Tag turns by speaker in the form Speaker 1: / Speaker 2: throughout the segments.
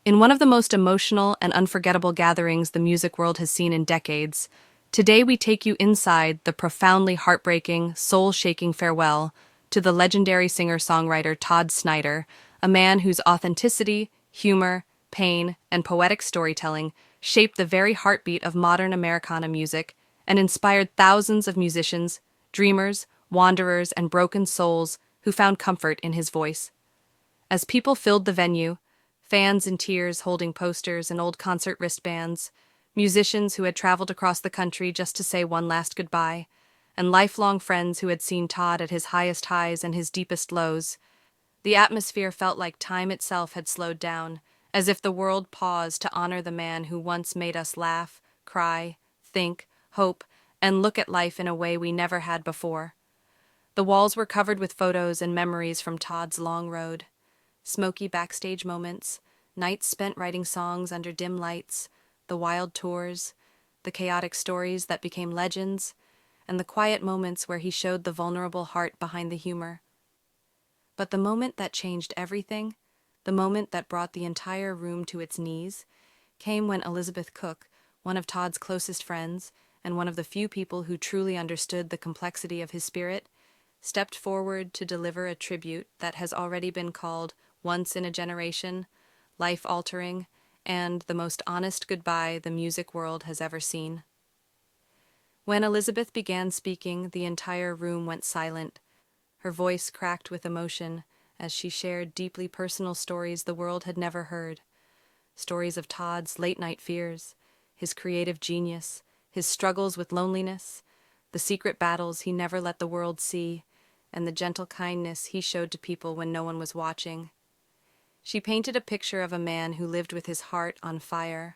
Speaker 1: In one of the most emotional and unforgettable gatherings the music world has seen in decades, today we take you inside the profoundly heartbreaking, soul-shaking farewell to the legendary singer-songwriter Todd Snider, a man whose authenticity, humor, pain, and poetic storytelling shaped the very heartbeat of modern Americana music and inspired thousands of musicians, dreamers, wanderers, and broken souls who found comfort in his voice. As people filled the venue, fans in tears holding posters and old concert wristbands, musicians who had traveled across the country just to say one last goodbye, and lifelong friends who had seen Todd at his highest highs and his deepest lows, the atmosphere felt like time itself had slowed down, as if the world paused to honor the man who once made us laugh, cry, think, hope, and look at life in a way we never had before. The walls were covered with photos and memories from Todd's long road. Smoky backstage moments, nights spent writing songs under dim lights, the wild tours, the chaotic stories that became legends, and the quiet moments where he showed the vulnerable heart behind the humor. But the moment that changed everything, the moment that brought the entire room to its knees, came when Elizabeth Cook, one of Todd's closest friends, and one of the few people who truly understood the complexity of his spirit, stepped forward to deliver a tribute that has already been called once in a generation, life-altering, and the most honest goodbye the music world has ever seen. When Elizabeth began speaking, the entire room went silent. Her voice cracked with emotion as she shared deeply personal stories the world had never heard. Stories of Todd's late-night fears, his creative genius, his struggles with loneliness, the secret battles he never let the world see, and the gentle kindness he showed to people when no one was watching. She painted a picture of a man who lived with his heart on fire,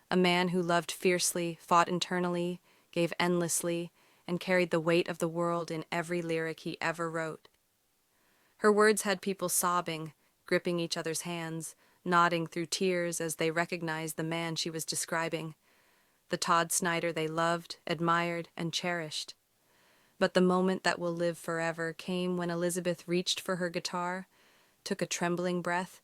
Speaker 1: a man who loved fiercely, fought internally, gave endlessly, and carried the weight of the world in every lyric he ever wrote. Her words had people sobbing, gripping each other's hands, nodding through tears as they recognized the man she was describing, the Todd Snider they loved, admired, and cherished. But the moment that will live forever came when Elizabeth reached for her guitar, took a trembling breath,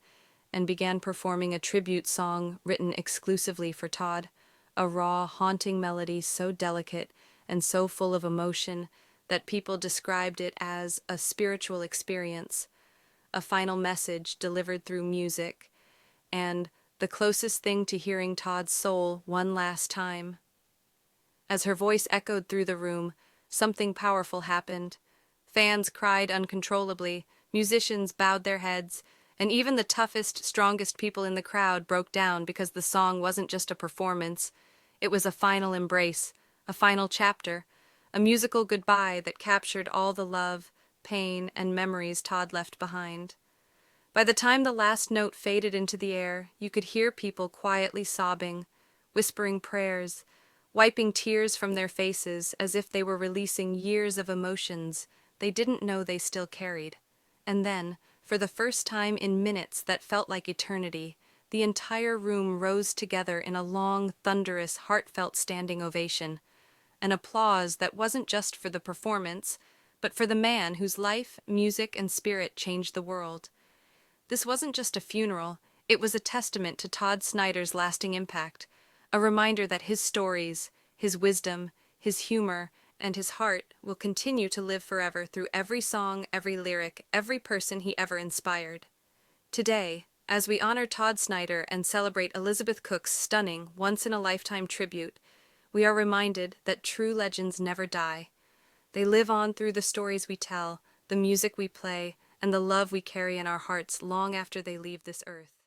Speaker 1: and began performing a tribute song written exclusively for Todd, a raw, haunting melody so delicate and so full of emotion that people described it as a spiritual experience, a final message delivered through music, and the closest thing to hearing Todd's soul one last time. As her voice echoed through the room, something powerful happened. Fans cried uncontrollably, musicians bowed their heads, and even the toughest, strongest people in the crowd broke down because the song wasn't just a performance. It was a final embrace, a final chapter, a musical goodbye that captured all the love, pain, and memories Todd left behind. By the time the last note faded into the air, you could hear people quietly sobbing, whispering prayers, wiping tears from their faces as if they were releasing years of emotions they didn't know they still carried. And then, for the first time in minutes that felt like eternity, the entire room rose together in a long, thunderous, heartfelt standing ovation, an applause that wasn't just for the performance, but for the man whose life, music, and spirit changed the world. This wasn't just a funeral, it was a testament to Todd Snider's lasting impact, a reminder that his stories, his wisdom, his humor, and his heart will continue to live forever through every song, every lyric, every person he ever inspired. Today, as we honor Todd Snider and celebrate Elizabeth Cook's stunning, once-in-a-lifetime tribute, we are reminded that true legends never die. They live on through the stories we tell, the music we play, and the love we carry in our hearts long after they leave this earth.